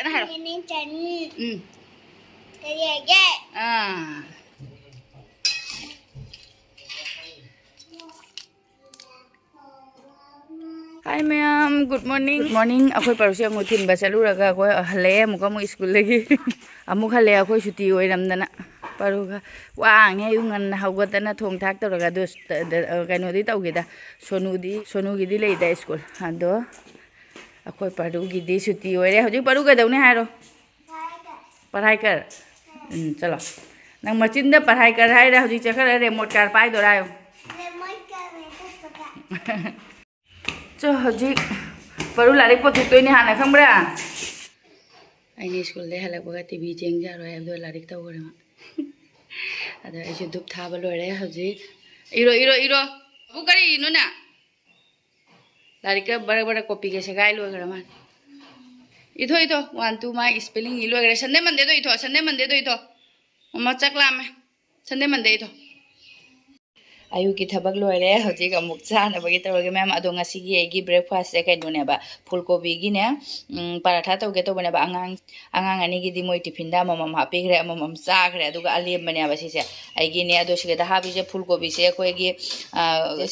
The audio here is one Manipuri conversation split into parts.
ꯐꯖꯅ ꯍꯥꯏꯔꯣ Hi ma'am, good morning. Good morning. Akhoi parusi amu thin ba chaluraga akhoi hale amuka mu school lagi. Amuk hale akhoi chuti oiramdana. Paruga wang he yungan hawgatana thong thak tawraga dos kaino di tawgida. Sonu gi di leida school. Ado akhoi paru gi di chuti oire. Hojik paru ga daune hairo. Parhai kar. Chalo. Nang machin da parhai kar haira hojik chakhara remote car pai dorayo. So hojik baru lari potuk tu ini hana kang bera. Ini school deh halak baga TV jeng jaro ya do lari tau gore ma. Ada isu dup thaba lore hojik. Iro. Bukari inu na. Lari ka bara copy ke segai lo gara man. Ito 1 2 my spelling ilo gara Sunday Monday do ito. Mama chaklam. Sunday Monday ito. Ayu ki thabak loire hojik amuk chana bagi tawge ma'am ado ngasigi egi breakfast e kaidune ba fulgobi gi ne paratha tawge to bane ba angang ani gi di moi tiffin da mamam hapi gre mamam cha gre aduga alem bane ba sise aigi ne ado sige da habi je fulgobi se koi gi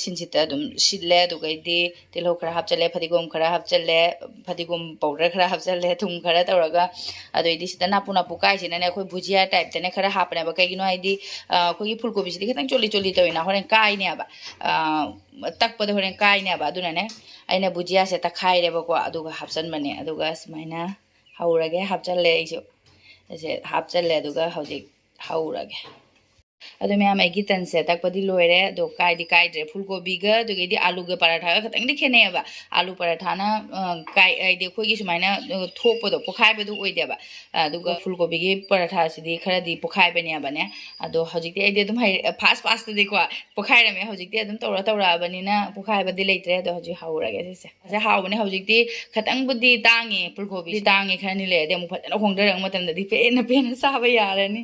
sinchita dum sille aduga di tilo khara hapchale phadigom khara hapchale phadigom powder khara hapchale thum khara tawraga ado idi sida napu kai sine ne koi bhujia type tene khara hapne ba kai gi no aidi koi fulgobi se khitang choli to ina horen kai ne ba tak pada horen kai ne ba aduna ne aina bujia se ta khai re ba ko aduga hapsan mane aduga smaina haurage hapchalle iso ase hapchalle aduga hojik haurage adu me am egi tan se tak padi loire do kai dre fulgobi ga do gi di alu ga paratha ga khatang di khene ba alu paratha na kai ai de khoi gi smaina thok podo pokhai ba du oi de ba aduga fulgobi gi paratha si di khara di pokhai ba ne ba ne ado hojik di ai de dum hai fast di ko pokhai ra me hojik di dum tora ba ni na pokhai ba di leitre do hojik haura ge se haw ne hojik di khatang budi tangi fulgobi di tangi khani le de mu phatana hongdarang matam da di pe na sa ba yara ni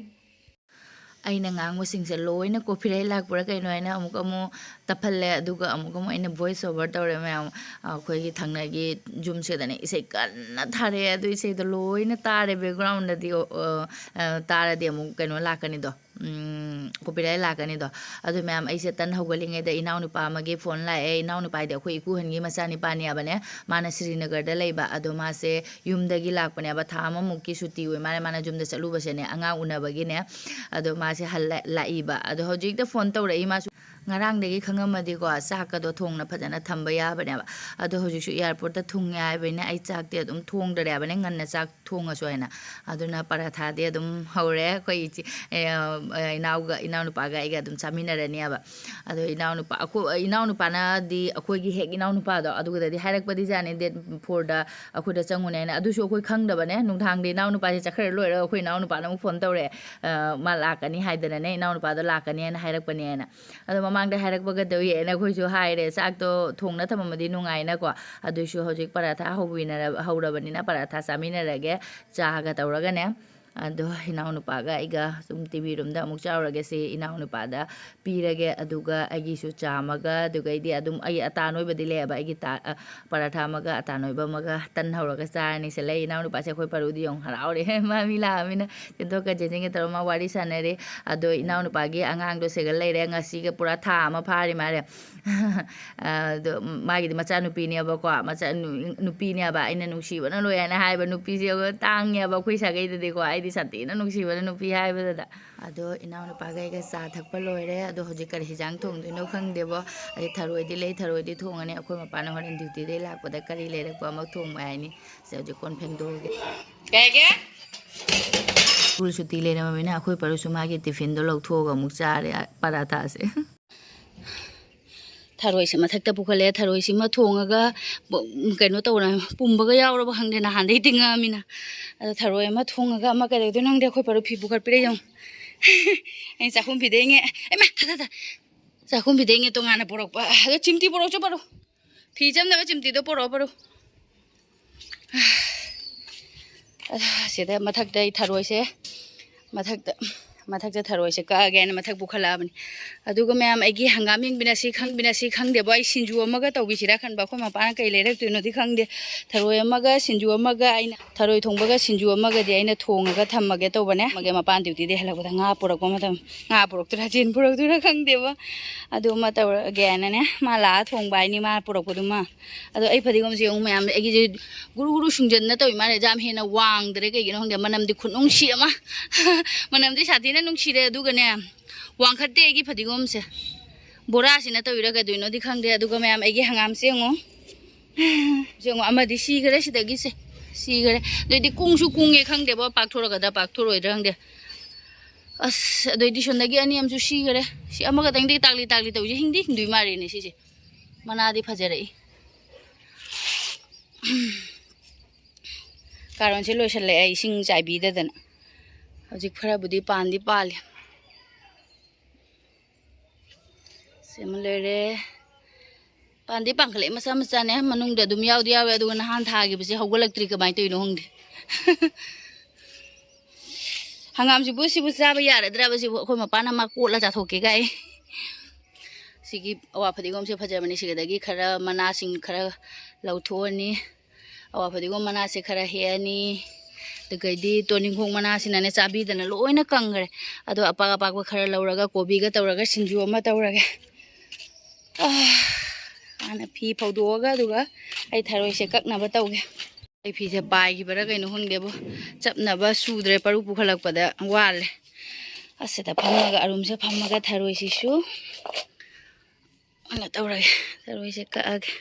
aina ngang mo singse loina copyright lakpura kaino aina amuk amu taphalle aduga amuk amu aina voice over tawre mayam akhoi gi thangna gi jum se dane isei kanna thare adu isei do loina tare background da di tara di amuk kaino lakani do copyright lakani do adu mayam aise tan hawgalinge da inaw nupa amagi phone la e inaw nupa de akhoi iku hangi macha ni pani abane mana Srinagar da leiba adu ma se yumdagi lakpane aba thama mukki suti oi mana jumda chalu basene anga unabagi ne adu ma se hal laiba ado hojik da phone tawra ima ngarang degi khangamadi ko chak ka do thongna phajana thamba ya bane ba ado hojik su airport ta thung ya bane ai chak te adum thong dare bane nganna chak thonga so ina aduna paratha de adum haure koi inaw nu pa ga iga adum chamina rani aba ado inaw nu pa na di akoi gi hek inaw nu pa do adu da di hairak padi jane de 4 da akoi da changune na adu su akoi khang da bane nung thang de inaw nu pa se chakhar loi ra akoi inaw nu pa na phone tawre ma lakani haidana ne inaw nu pa do lakani na hairak pani na ado mamang da hairak baga do ye na khoi su haire chak to thongna thamamadi nungai na ko adu su hojik paratha hobina haura bani na paratha samina rage cha ga tawraga ne ado inaw nu pa ga iga sum TV room da amuk chawrage se inaw nu pa da pirage aduga agi su chamaga aduga idi adum ai ata noi badi le ba igi paratha maga ata noi ba maga tan hauraga chani se le inaw nu pa se khoi parudi yong haraure ma mila amina tento ka jejenge taroma wari sanare ado inaw nu pa gi angang do se ga leire ngasi ga pura tha ma phari mare ado magi di macha nupi ne ba ko macha nupi ne ba ina nungsi bana loyana hai ba nupi se ga tang ya ba khoi sa ga de ko ai di sati na nungsi bana nupi hai ba da ado inaw nu pa ga cha thakpa loire ado hojik kar hijang thong du no khang debo ai tharoi di thong ani akhoi ma pa na horen duty de lak pa da kari le ra ko ma thong mai ni se hojik kon pheng do ge school suti le na ma na akhoi paru su ma gi tiffin do lok tho ga muk cha re paratha se tharoi se mathak ta pukhale tharoi si ma thongaga kaino tawna pumbaga yawra ba hangde na handei tinga mina tharoi ma thongaga ma ka de nang de khoi paru phi bukhar pire yong ai chakhum phi denge ai ma tha chakhum phi denge to ngana porok pa ado chimti porok cho paru phi jam na chimti do porok paru sida mathak dai tharoi se mathak da ꯃꯊꯛꯇ ꯊꯔꯣꯏꯁꯦ ꯀꯛꯑꯒꯦꯅ ꯃꯊꯛ ꯄꯨꯈꯠꯂꯛꯑꯕꯅꯤ ꯑꯗꯨꯒ ꯃꯌꯥꯝ ꯑꯩꯒꯤ ꯍꯪꯒꯥꯝ ꯌꯦꯡꯕꯤꯅꯁꯤ ꯈꯪꯗꯦꯕ ꯑꯩ ꯁꯤꯡꯖꯨ ꯑꯃꯒ ꯇꯧꯕꯤꯁꯤꯔꯥ ꯈꯟꯕ ꯑꯩꯈꯣꯏ ꯃꯄꯥꯅ ꯀꯩ ꯂꯩꯔꯛꯇꯣꯏꯅꯣꯗꯤ ꯈꯪꯗꯦ ꯊꯔꯣꯏ ꯑꯃꯒ ꯁꯤꯡꯖꯨ ꯑꯃꯒ ꯑꯩꯅ ꯊꯔꯣꯏ ꯊꯣꯡꯕꯒ ꯁꯤꯡꯖꯨ ꯑꯃꯒꯗꯤ ꯑꯩꯅ ꯊꯣꯡꯉꯒ ꯊꯝꯃꯒꯦ ꯇꯧꯕꯅꯦ ꯃꯄꯥꯟ ꯗ꯭ꯌꯨꯇꯤꯗꯒꯤ ꯍꯜꯂꯛꯄꯗ ꯉꯥ ꯄꯨꯔꯛꯄ ꯃꯇꯝ ꯉꯥ ꯄꯨꯔꯛꯇꯣꯏꯔꯥ ꯆꯦꯟ ꯄꯨꯔꯛꯇꯣꯏꯔꯥ ꯈꯪꯗꯦꯕ ꯑꯗꯨ ꯑꯃ ꯇꯧꯔꯒꯦꯅꯅꯦ ꯃꯥ ꯂꯥꯛꯑ ꯊꯣꯡꯕ ꯍꯥꯏꯅꯤ ꯃꯥ ꯄꯨꯔꯛꯄꯗꯨꯃ ꯑꯗꯣ ꯑꯩ ꯐꯗꯤꯒꯣꯝꯁꯦ ꯑꯃꯨꯛ ꯃꯌꯥꯝ ꯑꯩꯒꯤꯁꯦ ꯒꯨꯔꯨ ꯒꯨꯔꯨ ꯁꯨꯡꯖꯟꯅ ꯇꯧꯏ ꯃꯥꯅꯦ ꯌꯥꯝ ꯍꯦꯟꯅ ꯋꯥꯡꯗ꯭ꯔꯦ ꯀꯩꯒꯤꯅꯣ ꯈꯪꯗꯦ ꯃꯅꯝꯗꯤ ꯈꯨꯠꯅꯨꯡꯁꯤ ꯑꯃ ꯃꯅꯝꯗꯤ ꯁꯥꯊꯤꯅ ꯅꯨꯡꯁꯤꯔꯦ ꯑꯗꯨꯒꯅꯦ ꯋꯥꯡꯈꯠꯇꯦ ꯑꯩꯒꯤ ꯐꯗꯤꯒꯣꯝꯁꯦ ꯕꯣꯔꯥꯁꯤꯅ ꯇꯧꯔꯤꯔꯥ ꯀꯩꯗꯣꯏꯅꯣꯗꯤ ꯈꯪꯗꯦ ꯑꯗꯨꯒ ꯃꯌꯥꯝ ꯑꯩꯒꯤ ꯍꯪꯒꯥꯝꯁꯦ ꯌꯦꯡꯉꯣ ꯑꯃꯗꯤ ꯁꯤꯈꯔꯦ ꯁꯤꯗꯒꯤꯁꯦ ꯁꯤꯈꯔꯦ ꯑꯗꯩꯗꯤ ꯀꯨꯡꯁꯨ ꯀꯨꯡꯉꯦ ꯈꯪꯗꯦꯕ ꯄꯥꯛꯊꯣꯔꯛꯀꯗ꯭ꯔꯥ ꯄꯥꯛꯊꯣꯔꯛꯑꯣꯏꯗ꯭ꯔꯥ ꯈꯪꯗꯦ ꯑꯁ ꯑꯗꯩꯗꯤ ꯁꯣꯝꯗꯒꯤ ꯑꯅꯤ ꯑꯃꯁꯨ ꯁꯤꯈꯔꯦ ꯁꯤ ꯑꯃꯈꯛꯇꯪꯗꯤ ꯇꯥꯛꯂꯤ ꯇꯧꯏꯁꯦ ꯍꯤꯡꯗꯣꯏ ꯃꯥꯜꯂꯦꯅꯦ ꯁꯤꯁꯦ ꯃꯅꯥꯗꯤ ꯐꯖꯔꯛꯏ ꯀꯥꯔꯣꯟꯁꯦ ꯂꯣꯏꯁꯤꯜꯂꯛꯑꯦ ꯏꯁꯤꯡ ꯆꯥꯏꯕꯤꯗꯗꯅ ꯍꯧꯖꯤꯛ ꯈꯔꯕꯨꯗꯤ ꯄꯥꯟꯗꯤ ꯄꯥꯜꯂꯤ ꯁꯤꯃ ꯂꯣꯏꯔꯦ ꯄꯥꯟꯗꯤ ꯄꯥꯟꯈꯠꯂꯛꯑꯦ ꯃꯆꯥ ꯃꯆꯥꯅꯦ ꯃꯅꯨꯡꯗ ꯑꯗꯨꯝ ꯌꯥꯎꯗꯤ ꯌꯥꯎꯋꯦ ꯑꯗꯨꯒ ꯅꯍꯥꯟ ꯊꯥꯈꯤꯕꯁꯦ ꯍꯧꯒꯠꯂꯛꯇ꯭ꯔꯤ ꯀꯃꯥꯏꯅ ꯇꯧꯔꯤꯅꯣ ꯈꯪꯗꯦ ꯍꯪꯒꯥꯝꯁꯤꯕꯨ ꯁꯤꯕꯨ ꯆꯥꯕ ꯌꯥꯔꯗ꯭ꯔꯕ ꯁꯤꯕꯨ ꯑꯩꯈꯣꯏ ꯃꯄꯥꯅ ꯃꯥ ꯀꯣꯠꯂ ꯆꯥꯊꯣꯛꯀꯦ ꯀꯥꯏ ꯁꯤꯒꯤ ꯑꯋꯥ ꯐꯗꯤꯒꯣꯝꯁꯦ ꯐꯖꯕꯅꯤ ꯁꯤꯗꯒꯤ ꯈꯔ ꯃꯅꯥꯁꯤꯡ ꯈꯔ ꯂꯧꯊꯣꯛꯑꯅꯤ ꯑꯋꯥ ꯐꯗꯤꯒꯣꯝ ꯃꯅꯥꯁꯦ ꯈꯔ ꯍꯦꯛꯑꯅꯤ ꯑꯗꯨꯒꯩꯗꯤ ꯇꯣꯅꯤꯡꯈꯣꯡ ꯃꯅꯥꯁꯤꯅꯅꯦ ꯆꯥꯕꯤꯗꯅ ꯂꯣꯏꯅ ꯀꯪꯈ꯭ꯔꯦ ꯑꯗꯣ ꯑꯄꯥꯛ ꯑꯄꯥꯛꯄ ꯈꯔ ꯂꯧꯔꯒ ꯀꯣꯕꯤꯒ ꯇꯧꯔꯒ ꯁꯤꯡꯖꯨ ꯑꯃ ꯇꯧꯔꯒꯦ ꯍꯥꯟꯅ ꯐꯤ ꯐꯧꯗꯣꯛꯑꯒ ꯑꯗꯨꯒ ꯑꯩ ꯊꯔꯣꯏꯁꯦ ꯀꯛꯅꯕ ꯇꯧꯒꯦ ꯑꯩ ꯐꯤꯁꯦ ꯄꯥꯏꯈꯤꯕꯔꯥ ꯀꯩꯅꯣ ꯈꯪꯗꯦꯕꯨ ꯆꯞꯅꯕ ꯁꯨꯗ꯭ꯔꯦ ꯄꯔꯨ ꯄꯨꯈꯠꯂꯛꯄꯗ ꯋꯥꯜꯂꯦ ꯑꯁꯤꯗ ꯐꯝꯃꯒ ꯑꯔꯨꯝꯁꯦ ꯐꯝꯃꯒ ꯊꯔꯣꯏꯁꯤꯁꯨ ꯑꯩꯅ ꯇꯧꯔꯒꯦ ꯊꯔꯣꯏꯁꯦ ꯀꯛꯑꯒꯦ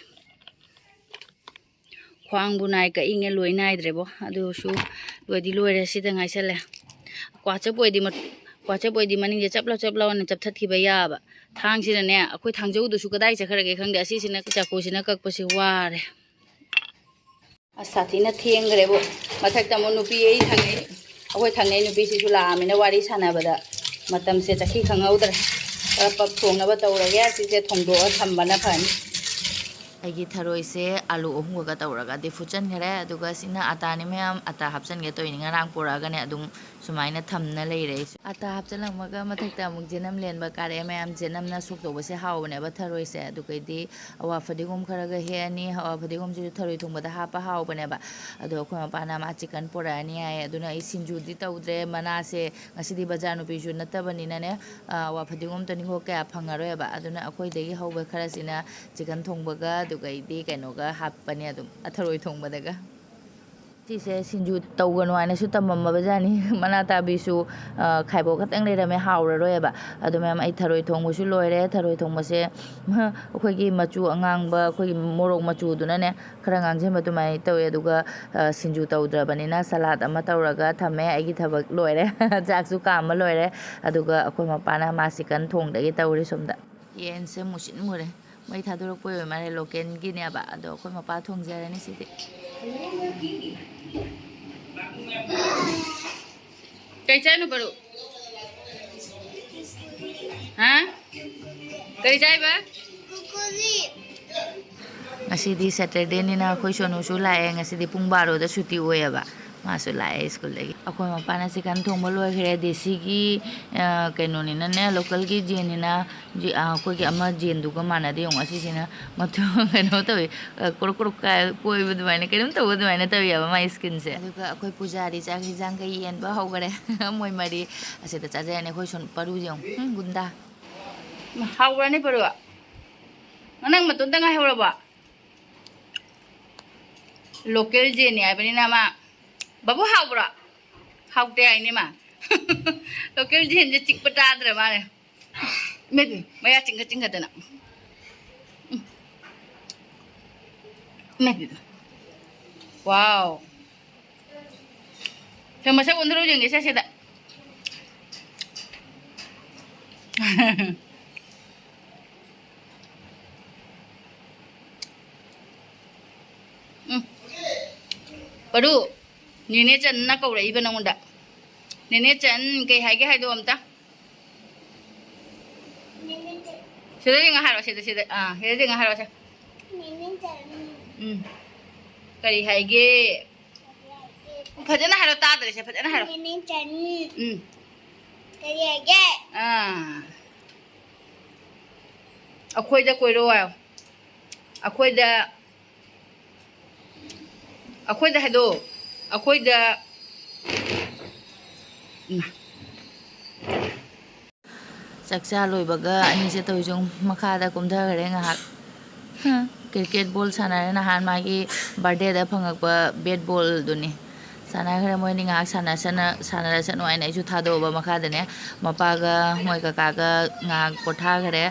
ꯈ꯭ꯋꯥꯡꯕꯨ ꯅꯥꯏ ꯀꯛꯏꯉꯦ ꯂꯣꯏ ꯅꯥꯏꯗ꯭ꯔꯦꯕꯣ ꯑꯗꯨꯁꯨ ꯂꯣꯏꯗꯤ ꯂꯣꯏꯔꯦ ꯁꯤꯗ ꯉꯥꯏꯁꯜꯂꯦ ꯀ꯭ꯋꯥꯆꯞ ꯑꯣꯏꯗꯤ ꯃꯅꯤꯡꯁꯦ ꯆꯞ ꯂꯥꯎꯅ ꯆꯞꯊꯠꯈꯤꯕ ꯌꯥꯕ ꯊꯥꯡꯁꯤꯅꯅꯦ ꯑꯩꯈꯣꯏ ꯊꯥꯡꯖꯧꯗꯨꯁꯨ ꯀꯗꯥꯏ ꯆꯠꯈ꯭ꯔꯒꯦ ꯈꯪꯗꯦ ꯑꯁꯤꯁꯤꯅ ꯆꯥꯀꯨꯁꯤꯅ ꯀꯛꯄꯁꯤ ꯋꯥꯔꯦ ꯑꯁ ꯁꯥꯊꯤꯅ ꯊꯦꯡꯈ꯭ꯔꯦꯕꯣ ꯃꯊꯛꯇ ꯑꯃꯨꯛ ꯅꯨꯄꯤ ꯑꯩꯈꯣই ꯊꯪꯅꯩ ꯅꯨꯄꯤꯁꯤꯁꯨ ꯂꯥꯛꯑꯃꯤꯅ ꯋꯥꯔꯤ ꯁꯥꯟꯅꯕꯗ ꯃꯇꯝꯁꯦ ꯆꯈꯤ ꯈꯪꯍꯧꯗ꯭ꯔꯦ ꯈꯔ ꯄꯞ ꯊꯣꯡꯅꯕ ꯇꯧꯔꯒꯦ ꯑꯁꯤꯁꯦ ꯊꯣꯡꯗꯣꯛꯑ ꯊꯝꯕꯅ ꯐꯅꯤ ꯑꯩꯒꯤ ꯊꯔꯣꯏꯁꯦ ꯑꯥꯂꯨ ꯑꯍꯨꯝꯒ ꯇꯧꯔꯒꯗꯤ ꯐꯨꯠꯆꯟꯈꯔꯦ ꯑꯗꯨꯒ ꯁꯤꯅ ꯑꯇꯥꯅꯤ ꯃꯌꯥꯝ ꯑꯇꯥ ꯍꯥꯞꯆꯟꯒꯦ ꯇꯧꯏꯅꯤ ꯉꯔꯥꯡ ꯄꯨꯔꯛꯑꯒꯅꯦ ꯑꯗꯨꯝ ꯁꯨꯃꯥꯏꯅ ꯊꯝꯅ ꯂꯩꯔꯦ ꯑꯇꯥ ꯍꯥꯞꯆꯜꯂꯝꯃꯒ ꯃꯊꯛꯇ ꯑꯃꯨꯛ ꯖꯦꯅꯝ ꯂꯦꯟꯕ ꯀꯥꯔꯛꯑꯦ ꯃꯌꯥꯝ ꯖꯦꯅꯝꯅ ꯁꯣꯛ ꯇꯧꯕꯁꯦ ꯍꯥꯎꯕꯅꯦꯕ ꯊꯔꯣꯏꯁꯦ ꯑꯗꯨꯒꯩꯗꯤ ꯑꯋꯥ ꯐꯗꯤꯒꯣꯝ ꯈꯔꯒ ꯍꯦꯛꯑꯅꯤ ꯑꯋꯥ ꯐꯗꯤꯒꯣꯝꯁꯤꯁꯨ ꯊꯔꯣꯏ ꯊꯣꯡꯕꯗ ꯍꯥꯞꯄ ꯍꯥꯎꯕꯅꯦꯕ ꯑꯗꯣ ꯑꯩꯈꯣꯏ ꯃꯄꯥꯅ ꯃꯥ ꯆꯤꯛꯀꯟ ꯄꯨꯔꯛꯑꯅꯤ ꯍꯥꯏꯌꯦ ꯑꯗꯨꯅ ꯑꯩ ꯁꯤꯡꯖꯨꯗꯤ ꯇꯧꯗ꯭ꯔꯦ ꯃꯅꯥꯁꯦ ꯉꯁꯤꯗꯤ ꯕꯖꯥꯔ ꯅꯨꯄꯤꯁꯨ ꯅꯠꯇꯕꯅꯤꯅꯅꯦ ꯑꯋꯥ ꯐꯗꯤꯒꯣꯝ ꯇꯣꯅꯤꯡꯈꯣꯛ ꯀꯌꯥ ꯐꯪꯉꯔꯣꯏꯕ ꯑꯗꯨꯅ ꯑꯩꯈꯣꯏꯗꯒꯤ ꯍꯧꯕ ꯈꯔꯁꯤꯅ ꯆꯤꯛꯀꯟ ꯊꯣꯡꯕꯒ ꯑꯗꯨꯒꯩꯗꯤ ꯀꯩꯅꯣꯒ ꯍꯥꯞꯄꯅꯤ ꯑꯗꯨꯝ ꯊꯔꯣꯏ ꯊꯣꯡꯕꯗꯒ ꯁꯤꯁꯦ ꯁꯤꯡꯖꯨ ꯇꯧꯒꯅꯨ ꯍꯥꯏꯅꯁꯨ ꯇꯝꯃꯝꯃꯕꯖꯥꯠꯅꯤ ꯃꯅꯥ ꯇꯥꯕꯤꯁꯨ ꯈꯥꯏꯕꯣꯛ ꯈꯛꯇꯪ ꯂꯩꯔꯝꯃꯦ ꯍꯥꯎꯔꯔꯣꯏꯕ ꯑꯗꯣ ꯃꯌꯥꯝ ꯑꯩ ꯊꯔꯣꯏ ꯊꯣꯡꯕꯁꯨ ꯂꯣꯏꯔꯦ ꯊꯔꯣꯏ ꯊꯣꯡꯕꯁꯦ ꯑꯩꯈꯣꯏꯒꯤ ꯃꯆꯨ ꯑꯉꯥꯡꯕ ꯑꯩꯈꯣꯏꯒꯤ ꯃꯣꯔꯣꯛ ꯃꯆꯨꯗꯨꯅꯅꯦ ꯈꯔ ꯉꯥꯡꯁꯤꯟꯕ ꯑꯗꯨꯃꯥꯏꯅ ꯇꯧꯋꯦ ꯑꯗꯨꯒ ꯁꯤꯡꯖꯨ ꯇꯧꯗ꯭ꯔꯕꯅꯤꯅ ꯁꯂꯥꯠ ꯑꯃ ꯇꯧꯔꯒ ꯊꯝꯃꯦ ꯑꯩꯒꯤ ꯊꯕꯛ ꯂꯣꯏꯔꯦ ꯆꯥꯛꯁꯨ ꯀꯥꯝꯕ ꯂꯣꯏꯔꯦ ꯑꯗꯨꯒ ꯑꯩꯈꯣꯏ ꯃꯄꯥꯅ ꯃꯥ ꯆꯤꯛꯀꯟ ꯊꯣꯡꯗꯒꯤ ꯇꯧꯔꯤ ꯁꯣꯝꯗ ꯌꯦꯟꯁꯦ ꯃꯨꯁꯤꯟ ꯃꯨꯔꯦ ꯃꯩ ꯊꯥꯗꯣꯔꯛꯄ ꯑꯣꯏ ꯃꯥꯜꯂꯦ ꯂꯣꯀꯦꯜꯒꯤꯅꯦꯕ ꯑꯗꯣ ꯑꯩꯈꯣꯏ ꯃꯄꯥ ꯊꯣꯡꯖꯔꯅꯤ ꯁꯤꯗꯤ ꯀꯩ ꯆꯥꯏꯅꯣ ꯕꯔꯨ ꯍꯥ ꯀꯩ ꯆꯥꯏꯕ ꯉꯁꯤꯗꯤ ꯁꯦꯇꯔꯗꯦꯅꯤꯅ ꯑꯩꯈꯣꯏ ꯁꯣꯅꯨꯁꯨ ꯂꯥꯛꯑꯦ ꯉꯁꯤꯗꯤ ꯄꯨꯡ 12ꯗ ꯁꯨꯇꯤ ꯑꯣꯏꯌꯦꯕ ꯃꯥꯁꯨ ꯂꯥꯛꯑꯦ ꯁ꯭ꯀꯨꯜꯗꯒꯤ ꯑꯩꯈꯣꯏ ꯃꯄꯥꯅ ꯆꯤꯛꯀꯟ ꯊꯣꯡꯕ ꯂꯣꯏꯈ꯭ꯔꯦ ꯗꯦꯁꯤꯒꯤ ꯀꯩꯅꯣꯅꯤꯅꯅꯦ ꯂꯣꯀꯦꯜꯒꯤ ꯖꯦꯟꯅꯤꯅ ꯑꯩꯈꯣꯏꯒꯤ ꯑꯃ ꯖꯦꯟꯗꯨꯒ ꯃꯥꯟꯅꯗꯦ ꯌꯦꯡꯉꯣ ꯑꯁꯤꯁꯤꯅ ꯃꯇꯨ ꯀꯩꯅꯣ ꯇꯧꯋꯤ ꯀꯣꯔꯣꯛ ꯀꯣꯔꯣꯛ ꯀꯣꯏꯕ ꯑꯗꯨꯃꯥꯏꯅ ꯀꯩꯅꯣꯝ ꯇꯧꯕ ꯑꯗꯨꯃꯥꯏꯅ ꯇꯧꯋꯦꯕ ꯃꯥꯏ ꯁ꯭ꯀꯤꯟꯁꯦ ꯑꯗꯨꯒ ꯑꯩꯈꯣꯏ ꯄꯨꯖꯥꯔꯤ ꯆꯥꯛ ꯍꯤꯟꯖꯥꯡꯒ ꯌꯦꯟꯕ ꯍꯧꯈꯔꯦ ꯃꯣꯏ ꯃꯔꯤ ꯑꯁꯤꯗ ꯆꯥꯖꯔꯅꯤ ꯑꯩꯈꯣꯏ ꯁꯣꯟ ꯄꯔꯨ ꯌꯦꯡꯉꯨ ꯒꯨꯟꯗꯥ ꯍꯥꯎꯕ꯭ꯔꯅꯤ ꯄꯔꯨ ꯅꯪ ꯃꯇꯣꯟꯇ ꯉꯥꯏꯍꯧꯔꯕ ꯂꯣꯀꯦꯜ ꯖꯦꯟꯅꯤ ꯍꯥꯏꯕꯅꯤꯅ ꯃꯥ ꯕꯕꯨ ꯍꯥꯎꯕ꯭ꯔꯣ ꯍꯥꯎꯇꯦ ꯍꯥꯏꯅꯤ ꯃꯥ ꯂꯣꯀꯦꯜ ꯖꯦꯟꯁꯦ ꯆꯤꯛꯄ ꯇꯥꯗ꯭ꯔ ꯃꯥꯅꯦ ꯃꯌꯥ ꯆꯤꯡꯈꯠꯇꯅ ꯋꯥꯎ ꯃꯁꯛ ꯑꯣꯟꯊꯣꯔꯛꯎ ꯌꯦꯡꯒꯦꯁꯦ ꯁꯤꯗ ꯄꯔꯨ ꯅꯦꯅꯦ ꯆꯟꯅ ꯀꯧꯔꯛꯏꯕ ꯅꯉꯣꯟꯗ ꯅꯦꯅꯦ ꯆꯟ ꯀꯩ ꯍꯥꯏꯒꯦ ꯍꯥꯏꯗꯣ ꯑꯝꯇ sida yung haro sida sida sida yung haro siya kari haige fajana haro ta dre siya fajana haro ꯑꯩꯈꯣꯏꯗ ꯀꯣꯏꯔꯣ ꯍꯥꯏꯌꯣ ꯑꯩꯈꯣꯏꯗ ꯍꯥꯏꯗꯣ ꯑꯩꯈꯣꯏꯗ ꯆꯥꯛꯆꯥ ꯂꯣꯏꯕꯒ ꯑꯅꯤꯁꯦ ꯇꯧꯔꯤꯁꯨ ꯃꯈꯥꯗ ꯀꯨꯝꯊꯈꯔꯦ ꯉꯥꯏꯍꯥꯛ ꯀ꯭ꯔꯤꯀꯦꯠ ꯕꯣꯜ ꯁꯥꯟꯅꯔꯦ ꯅꯍꯥꯟ ꯃꯥꯒꯤ ꯕꯥꯔꯗꯦꯗ ꯐꯪꯉꯛꯄ ꯕꯦꯠ ꯕꯣꯜꯗꯨꯅꯤ ꯁꯥꯟꯅꯈ꯭ꯔꯦ ꯃꯣꯏꯅꯤ ꯉꯥꯏꯍꯥꯛ ꯁꯥꯟꯅꯔꯁꯅꯨ ꯍꯥꯏꯅ ꯑꯩꯁꯨ ꯊꯥꯗꯣꯛꯑꯕ ꯃꯈꯥꯗꯅꯦ ꯃꯄꯥꯒ ꯃꯣꯏ ꯀꯀꯥꯒ ꯉꯥꯏꯍꯥꯛ ꯄꯣꯊꯥꯈꯔꯦ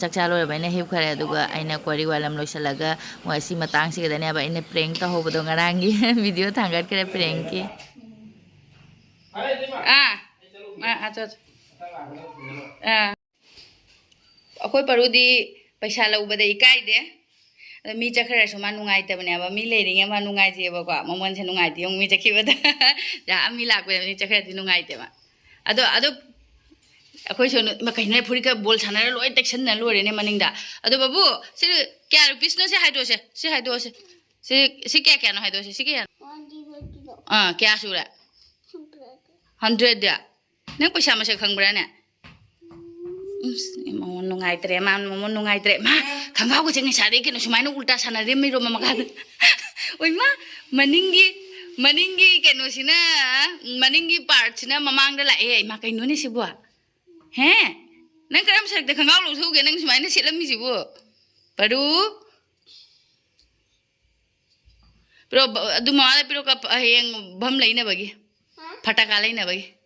ꯆꯥꯛꯆꯥ ꯂꯣꯏꯔꯕ ꯑꯩꯅ ꯍꯤꯞꯈꯔꯦ ꯑꯗꯨꯒ ꯑꯩꯅ ꯀꯣꯔꯤ ꯋꯥꯂꯝ ꯂꯣꯏꯁꯤꯜꯂꯒ ꯃꯣꯏ ꯑꯁꯤ ꯃꯇꯥꯡꯁꯤꯗꯅꯦꯕ ꯑꯩꯅ ꯄ꯭ꯔꯦꯡ ꯇꯧꯍꯧꯕꯗꯣ ꯉꯔꯥꯡꯒꯤ ꯚꯤꯗꯤꯑꯣ ꯊꯥꯡꯒꯠꯈ꯭ꯔꯦ ꯄ꯭ꯔꯦꯡꯀꯤ ꯑꯩꯈꯣꯏ ꯄꯔꯨꯗꯤ ꯄꯩꯁꯥ ꯂꯧꯕꯗ ꯏꯀꯥꯏꯗꯦ ꯑꯗꯣ ꯃꯤ ꯆꯠꯈ꯭ꯔꯁꯨ ꯃꯥ ꯅꯨꯡꯉꯥꯏꯇꯕꯅꯦꯕ ꯃꯤ ꯂꯩꯔꯤꯉꯩ ꯃꯥ ꯅꯨꯡꯉꯥꯏꯖꯩꯑꯕꯀꯣ ꯃꯃꯣꯟꯁꯦ ꯅꯨꯡꯉꯥꯏꯇꯦ ꯑꯃꯨꯛ ꯃꯤ ꯆꯠꯈꯤꯕꯗ ꯃꯤ ꯂꯥꯛꯄꯗ ꯃꯤ ꯆꯠꯈ꯭ꯔꯗꯤ ꯅꯨꯡꯉꯥꯏꯇꯦꯕ ꯑꯗꯣ ꯑꯩꯈꯣꯏꯁꯨ ꯀꯩꯅꯣ ꯐꯨꯔꯤꯠꯀ ꯕꯣꯜ ꯁꯥꯟꯅꯔ ꯂꯣꯏ ꯇꯦꯛꯁꯟꯅ ꯂꯣꯏꯔꯦꯅꯦ ꯃꯅꯤꯡꯗ ꯑꯗꯣ ꯕꯕꯨ ꯁꯤ ꯀꯌꯥ ꯔꯨꯄꯤꯁꯅꯣ ꯁꯤ ꯍꯥꯏꯗꯣꯛꯑꯁꯦ ꯁꯤ ꯀꯌꯥꯅꯣ ꯍꯥꯏꯗꯣꯛꯑꯁꯦ ꯁꯤ ꯀꯌꯥ ꯀꯌꯥ ꯁꯨꯔꯦ 100 ꯅꯪ ꯄꯩꯁꯥ ꯃꯁꯛ ꯈꯪꯕ꯭ꯔꯥꯅꯦ ꯃꯃꯣꯟ ꯅꯨꯡꯉꯥꯏꯇ꯭ꯔꯦ ꯃꯃꯣꯟ ꯅꯨꯡꯉꯥꯏꯇ꯭ꯔꯦ ꯃꯥ ꯈꯪꯒꯥꯎꯒꯁꯦ ꯉꯁꯥꯏꯗꯒꯤ ꯀꯩꯅꯣ ꯁꯨꯃꯥꯏꯅ ꯎꯜꯇꯥ ꯁꯥꯟꯅꯔꯤꯝꯃꯤꯔꯣ ꯃꯈꯥꯗ ꯑꯣꯏ ꯃꯥ ꯃꯅꯤꯡꯒꯤ ꯀꯩꯅꯣꯁꯤꯅ ꯃꯅꯤꯡꯒꯤ ꯄꯥꯔꯠꯁꯤꯅ ꯃꯃꯥꯡꯗ ꯂꯥꯛꯑꯦ ꯏꯃꯥ ꯀꯩꯅꯣꯅꯦ ꯁꯤꯕꯨ ꯍꯦ ꯅꯪ ꯀꯔꯝ ꯁꯛꯇ ꯈꯪꯒꯥꯎ ꯂꯧꯊꯣꯛꯎꯒꯦ ꯅꯪ ꯁꯨꯃꯥꯏꯅ ꯁꯦꯠꯂꯝꯃꯤꯁꯤꯕꯨ ꯄꯔꯨ ꯄꯤꯔꯣ ꯑꯗꯨ ꯃꯃꯥꯗ ꯄꯤꯔꯣ ꯍꯌꯦꯡ ꯚꯝ ꯂꯩꯅꯕꯒꯤ ꯐꯇꯥꯀꯥ ꯂꯩꯅꯕꯒꯤ